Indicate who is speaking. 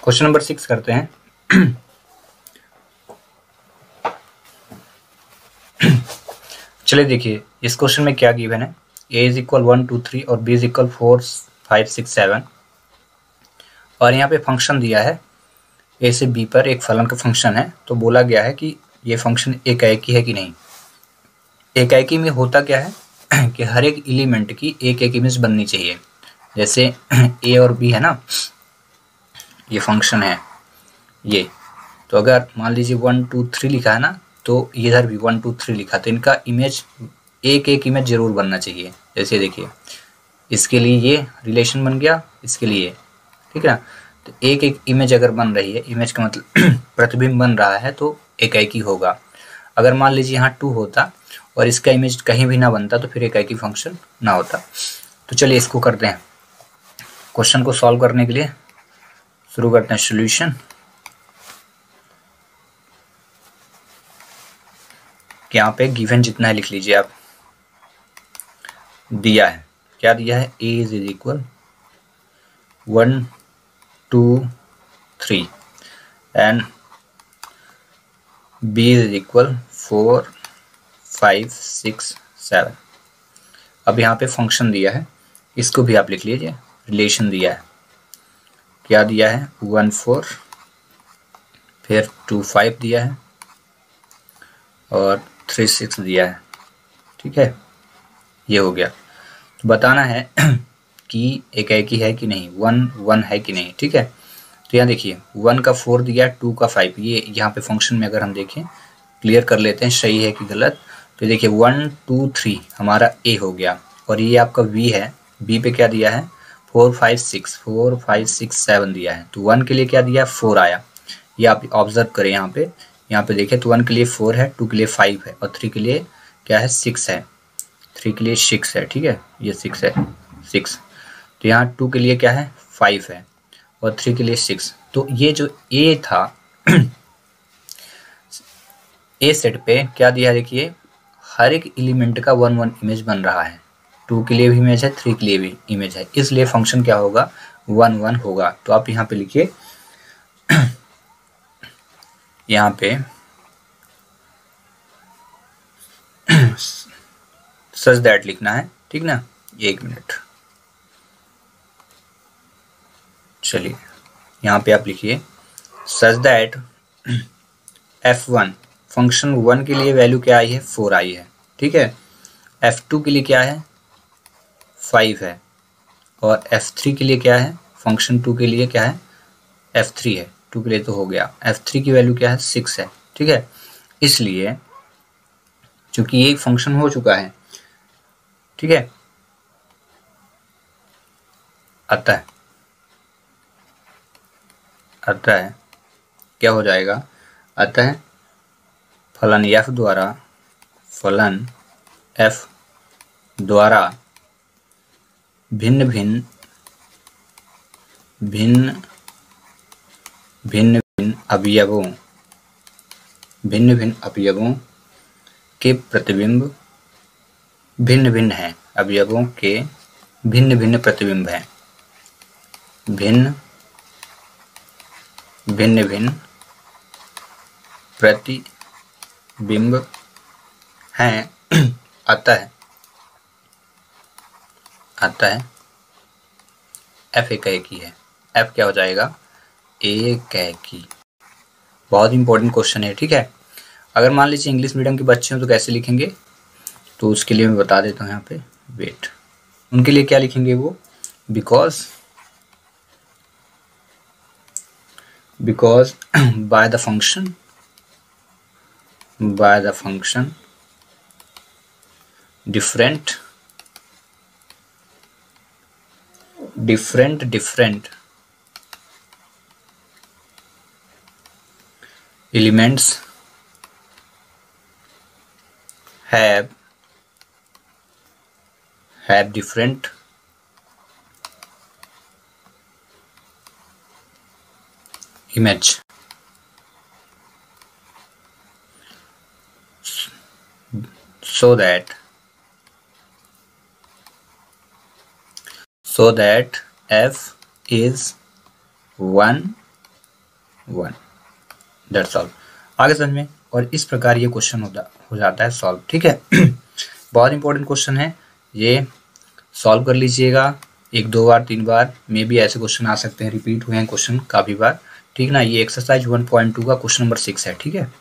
Speaker 1: Question number 6 करते हैं। चलिए देखिए इस क्वेश्चन में क्या गिवन है। a इज इक्वल 1 2 3 और b इज इक्वल 4 5 6 7 और यहाँ पे फंक्शन दिया है a से b पर एक फलन का फंक्शन है। तो बोला गया है कि ये फंक्शन एकाएकी है कि नहीं। एकाएकी में होता क्या है कि हर एक एलिमेंट की एक एक इमेज बननी चाहिए। जैसे a और b है ना, ये फंक्शन है ये। तो अगर मान लीजिए 1 2 3 लिखा है ना, तो इधर भी 1 2 3 लिखा, तो इनका इमेज एक एक इमेज जरूर बनना चाहिए। जैसे देखिए इसके लिए ये रिलेशन बन गया, इसके लिए, ठीक है ना। तो एक एक इमेज अगर बन रही है, इमेज का मतलब प्रतिबिंब बन रहा है, तो एकाएकी होगा। अगर मान लीजिए यहाँ 2 होता और इसका इमेज कहीं भी ना बनता तो फिर एकाएकी फंक्शन ना होता। तो चलिए इसको करते हैं। क्वेश्चन को सॉल्व करने के लिए शुरू करते हैं सॉल्यूशन। यहाँ पे गिवन जितना है लिख लीजिए आप। दिया है, क्या दिया है, a is equal 1 2 3 and b is equal 4 5 6 7। अब यहाँ पे फंक्शन दिया है, इसको भी आप लिख लीजिए। रिलेशन दिया है, क्या दिया है, 1 4 फिर 2 5 दिया है और 3 6 दिया है। ठीक है, ये हो गया। तो बताना है कि एकाएकी है कि नहीं, 1 1 है कि नहीं। ठीक है, तो यहाँ देखिए 1 का 4 दिया, 2 का 5। ये यहाँ पे फंक्शन में अगर हम देखें, क्लियर कर लेते हैं सही है कि गलत। तो देखिए 1 2 3 हमारा a हो गया और ये आपका b है। b पे क्या दिया है, 4 5 6 7 दिया है। तो 1 के लिए क्या दिया, 4 आया। ये आप ऑब्जर्व करें यहाँ पे देखें तो 1 के लिए 4 है, 2 के लिए 5 है और 3 के लिए क्या है, 6 है। 3 के लिए 6 है, ठीक है, ये 6 है, 6। तो यहाँ 2 के लिए क्या है, 5 है और 3 के लिए 6। तो ये जो a था ए सेट पे क्या दिया, देखिए हर एक एलिमेंट का 1 1 इमेज बन रहा है। 2 के लिए भी इमेज है, 3 के लिए भी इमेज है, इसलिए फंक्शन क्या होगा, 1 1 होगा। तो आप यहाँ पे लिखिए, यहाँ पे सच दैट लिखना है, ठीक ना। 1 मिनट, चलिए यहाँ पे आप लिखिए सच दैट f1 फंक्शन 1 के लिए वैल्यू क्या आई है, 4 आई है। ठीक है, f2 के लिए क्या है, 5 है और f3 के लिए क्या है, फंक्शन 2 के लिए क्या है, f3 है। 2 के लिए तो हो गया, f3 की वैल्यू क्या है, 6 है। ठीक है, इसलिए चूंकि ये फंक्शन हो चुका है, ठीक है, अतः क्या हो जाएगा, अतः फलन f द्वारा भिन्न भिन्न अवयवों के प्रतिबिंब भिन्न भिन्न हैं। अवयवों के भिन्न भिन्न प्रतिबिंब हैं, भिन्न प्रतिबिंब हैं। अतः f एकाएकी है। f क्या हो जाएगा, एकाएकी। बहुत इंपॉर्टेंट क्वेश्चन है, ठीक है। अगर मान लीजिए इंग्लिश मीडियम के बच्चे हो तो कैसे लिखेंगे, तो उसके लिए मैं बता देता हूँ यहाँ पे, वेट। उनके लिए क्या लिखेंगे वो, because by the function different elements have different image, so that f is 1 1। That's all. आगे समझ में। और इस प्रकार ये क्वेश्चन हो जाता है सॉल्व। ठीक है। बहुत इंपॉर्टेंट क्वेश्चन है ये, सॉल्व कर लीजिएगा 1-2 बार 3 बार, मे भी ऐसे क्वेश्चन आ सकते हैं, रिपीट हुए हैं क्वेश्चन काफ़ी बार। ठीक ना। ये एक्सरसाइज 1.2 का क्वेश्चन नंबर 6 है। ठीक है।